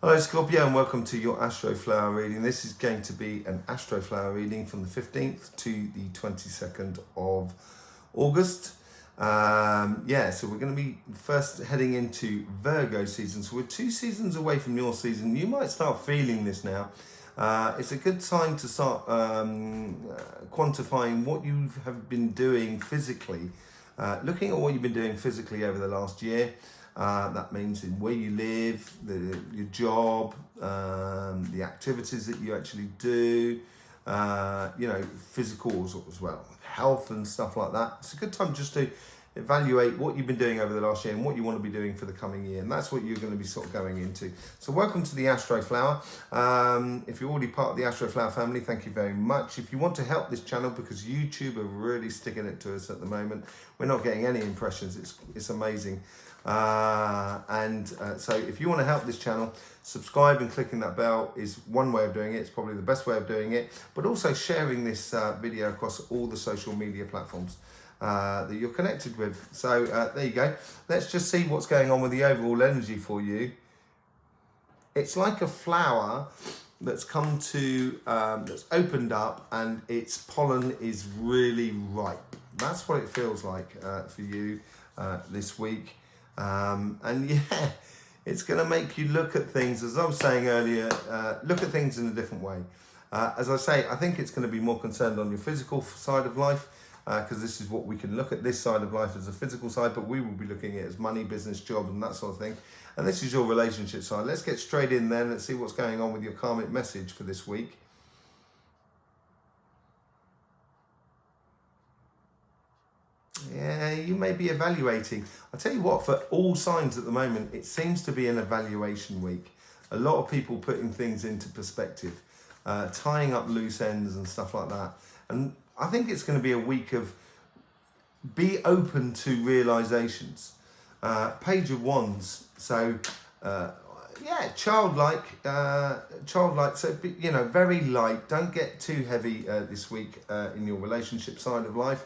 Hello Scorpio and welcome to your Astroflower reading. This is going to be an Astroflower reading from the 15th to the 22nd of August. So we're going to be first heading into Virgo season. So we're 2 seasons away from your season. You might start feeling this now. It's a good time to start quantifying what you have been doing physically. Looking at what you've been doing physically over the last year. That means in where you live, your job, the activities that you actually do, physical as well, health and stuff like that. It's a good time just to evaluate what you've been doing over the last year and what you want to be doing for the coming year. And that's what you're going to be sort of going into. So welcome to the Astroflower. If you're already part of the Astroflower family, thank you very much. If you want to help this channel, because YouTube are really sticking it to us at the moment, we're not getting any impressions. It's amazing. So if you want to help this channel, subscribe and clicking that bell is one way of doing it. It's probably the best way of doing it, but also sharing this video across all the social media platforms that you're connected with. So there you go. Let's just see what's going on with the overall energy for you. It's like a flower that's come to, that's opened up and its pollen is really ripe. That's what it feels like for you this week. It's going to make you look at things, as I was saying earlier, look at things in a different way. As I say, I think it's going to be more concerned on your physical side of life, because this is what we can look at this side of life as a physical side, but we will be looking at it as money, business, job, and that sort of thing. And this is your relationship side. Let's get straight in then. Let's see what's going on with your karmic message for this week. Yeah, you may be evaluating. I'll tell you what, for all signs at the moment, it seems to be an evaluation week. A lot of people putting things into perspective, tying up loose ends and stuff like that. And I think it's going to be a week of be open to realizations. Page of Wands. So, childlike. So, very light. Don't get too heavy this week in your relationship side of life.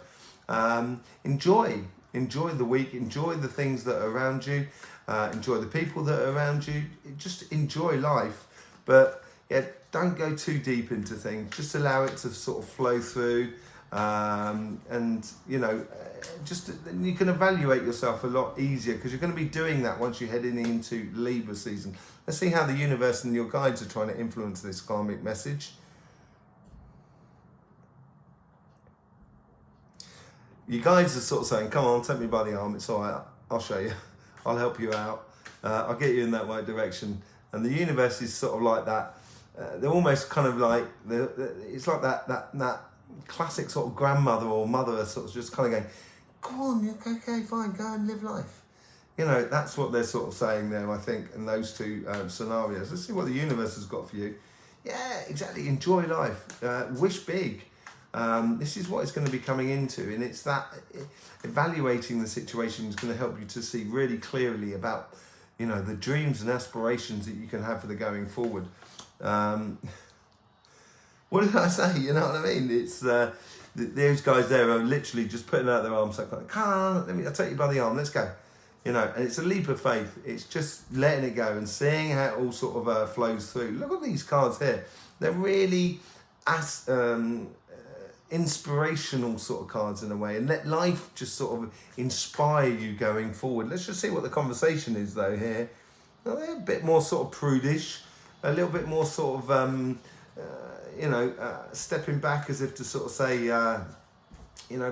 Enjoy the week, enjoy the things that are around you, enjoy the people that are around you, just enjoy life, but don't go too deep into things, just allow it to sort of flow through, you can evaluate yourself a lot easier because you're going to be doing that once you're heading into Libra season. Let's see how the universe and your guides are trying to influence this karmic message. You guys are sort of saying, come on, take me by the arm, it's all right, I'll show you, I'll help you out, I'll get you in that right direction. And the universe is sort of like that, they're almost kind of like, it's like that classic sort of grandmother or mother sort of just kind of going, go on, okay, fine, go and live life. That's what they're sort of saying there, I think, in those two scenarios. Let's see what the universe has got for you. Yeah, exactly, enjoy life, wish big. This is what it's going to be coming into, and it's that evaluating the situation is going to help you to see really clearly about, the dreams and aspirations that you can have for the going forward. What did I say? You know what I mean? It's those guys there are literally just putting out their arms like, come on, I'll take you by the arm, let's go. And it's a leap of faith. It's just letting it go and seeing how it all sort of flows through. Look at these cards here. They're really inspirational sort of cards in a way, and let life just sort of inspire you going forward. Let's just see what the conversation is though here. Now, they're a bit more sort of prudish, a little bit more sort of stepping back as if to sort of say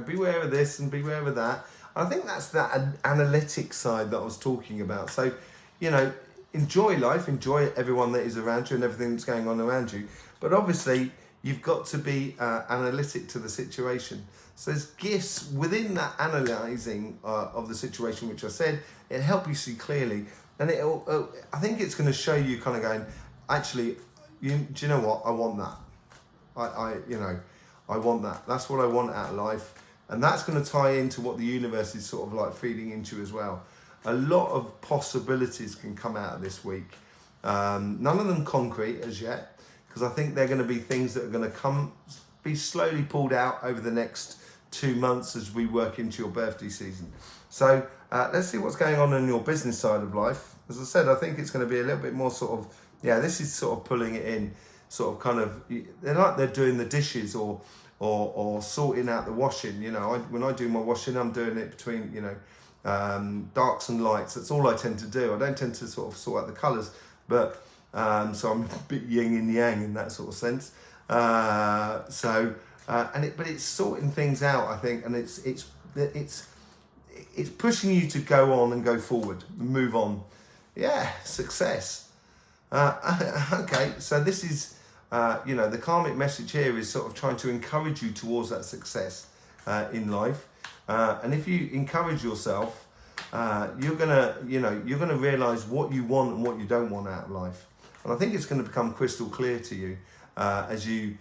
beware of this and beware of that. I think that's that analytic side that I was talking about. So enjoy life, enjoy everyone that is around you and everything that's going on around you, but obviously you've got to be analytic to the situation. So there's gifts within that analysing of the situation, which I said, it'll help you see clearly. And I think it's going to show you kind of going, actually, do you know what? I want that. I want that. That's what I want out of life. And that's going to tie into what the universe is sort of like feeding into as well. A lot of possibilities can come out of this week. None of them concrete as yet, because I think they're going to be things that are going to be slowly pulled out over the next 2 months as we work into your birthday season. So let's see what's going on in your business side of life. As I said, I think it's going to be a little bit more sort of Yeah, this is sort of pulling it in, sort of kind of, they're like they're doing the dishes or sorting out the washing. You know, when I do my washing, I'm doing it between, you know, darks and lights. That's all I tend to do. I don't tend to sort of sort out the colours, but so I'm a bit yin and yang in that sort of sense. But it's sorting things out, I think, and it's pushing you to go on and go forward, move on. Yeah, success. Okay, so this is, you know, the karmic message here is sort of trying to encourage you towards that success in life. And if you encourage yourself, you're gonna realise what you want and what you don't want out of life. And I think it's going to become crystal clear to you as you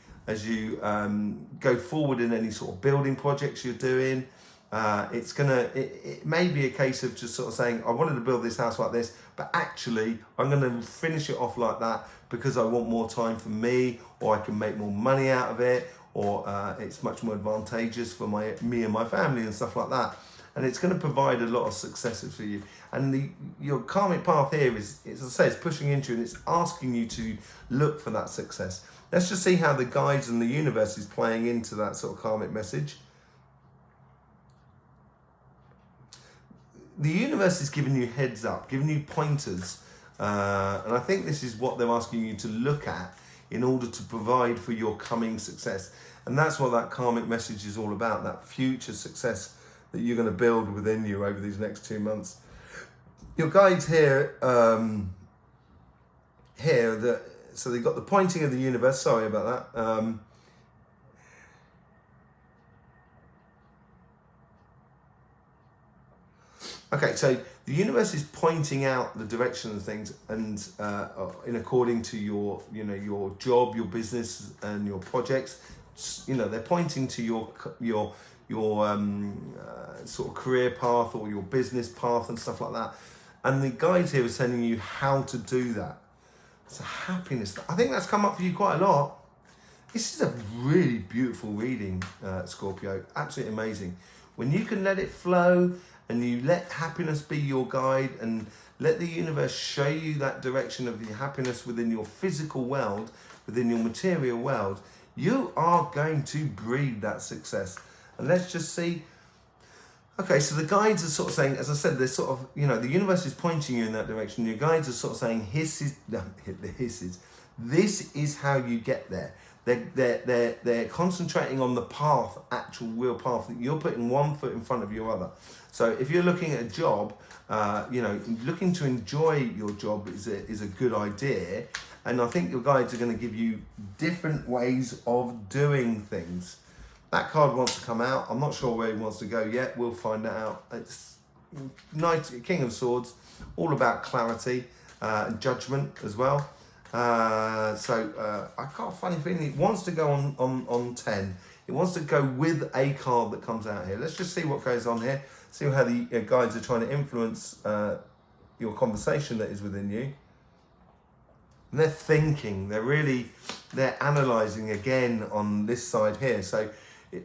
go forward in any sort of building projects you're doing. It may be a case of just sort of saying, I wanted to build this house like this, but actually I'm going to finish it off like that because I want more time for me, or I can make more money out of it, or it's much more advantageous for me and my family and stuff like that. And it's going to provide a lot of successes for you. And your karmic path here is, as I say, it's pushing into you and it's asking you to look for that success. Let's just see how the guides and the universe is playing into that sort of karmic message. The universe is giving you heads up, giving you pointers. And I think this is what they're asking you to look at in order to provide for your coming success. And that's what that karmic message is all about, that future success that you're going to build within you over these next 2 months. Your guides here, so they've got the pointing of the universe, sorry about that. Okay, so the universe is pointing out the direction of things, and in according to your job, your business, and your projects. You know, they're pointing to your sort of career path or your business path and stuff like that. And the guides here are telling you how to do that. So happiness, I think that's come up for you quite a lot. This is a really beautiful reading, Scorpio. Absolutely amazing. When you can let it flow and you let happiness be your guide and let the universe show you that direction of your happiness within your physical world, within your material world, you are going to breed that success. And let's just see. Okay, so the guides are sort of saying, as I said, they're sort of, you know, the universe is pointing you in that direction. Your guides are sort of saying, this is how you get there. They're concentrating on the path, actual real path, that you're putting one foot in front of your other. So if you're looking at a job, you know, looking to enjoy your job is a good idea. And I think your guides are going to give you different ways of doing things. That card wants to come out. I'm not sure where he wants to go yet. We'll find that out. It's King of Swords, all about clarity and judgment as well. I got a funny feeling it wants to go on 10. It wants to go with a card that comes out here. Let's just see what goes on here. See how the guides are trying to influence your conversation that is within you. And they're thinking. They're analysing again on this side here. So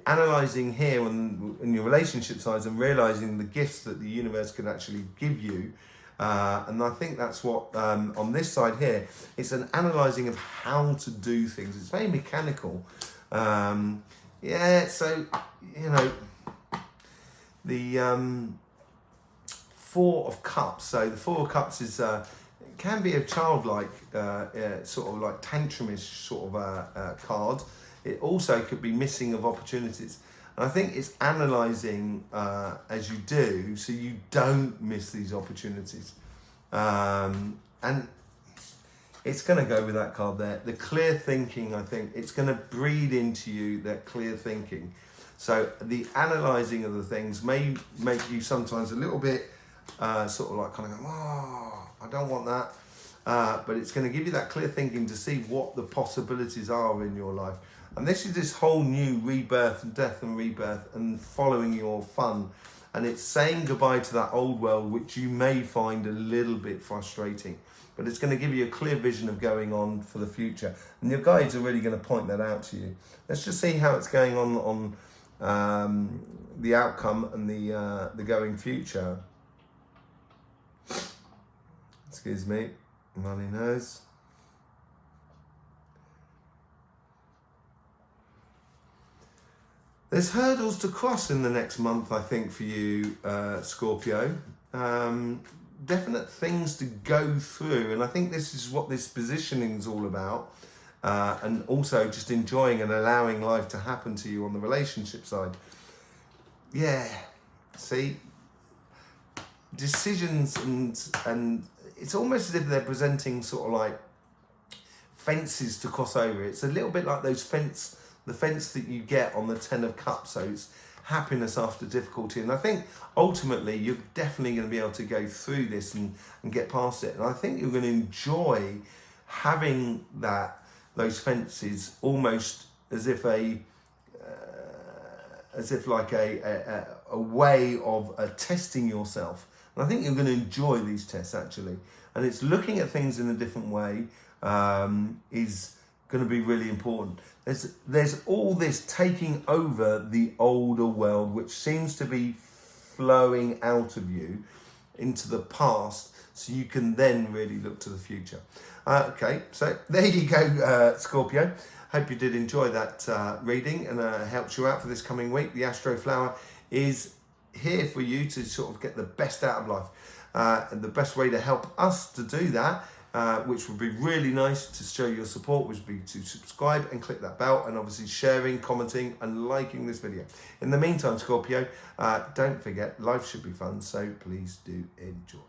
analysing here on your relationship sides and realising the gifts that the universe can actually give you. And I think that's what, on this side here, it's an analysing of how to do things. It's very mechanical. Yeah, so, you know, the Four of Cups. So the Four of Cups is, can be a childlike, sort of like tantrumish sort of card. It also could be missing of opportunities. And I think it's analysing as you do, so you don't miss these opportunities. And it's going to go with that card there. The clear thinking, I think, it's going to breed into you that clear thinking. So the analysing of the things may make you sometimes a little bit sort of like kind of go, oh, I don't want that. But it's going to give you that clear thinking to see what the possibilities are in your life. And this is this whole new rebirth and death and rebirth and following your fun. And it's saying goodbye to that old world, which you may find a little bit frustrating. But it's going to give you a clear vision of going on for the future. And your guides are really going to point that out to you. Let's just see how it's going on the outcome and the going future. Excuse me, runny nose. There's hurdles to cross in the next month, I think, for you, Scorpio. Definite things to go through, and I think this is what this positioning is all about. And also just enjoying and allowing life to happen to you on the relationship side. Yeah, see, decisions and it's almost as if they're presenting sort of like fences to cross over. It's a little bit like the fence that you get on the 10 of Cups. So it's happiness after difficulty. And I think ultimately you're definitely going to be able to go through this and get past it. And I think you're going to enjoy having those fences almost as if like a way of testing yourself. And I think you're going to enjoy these tests actually. And it's looking at things in a different way is going to be really important. There's all this taking over the older world, which seems to be flowing out of you into the past, so you can then really look to the future. Okay, so there you go, Scorpio. Hope you did enjoy that reading and helps you out for this coming week. The Astroflower is here for you to sort of get the best out of life. And the best way to help us to do that, which would be really nice to show your support, would be to subscribe and click that bell, and obviously sharing, commenting and liking this video. In the meantime, Scorpio, don't forget, life should be fun, so please do enjoy.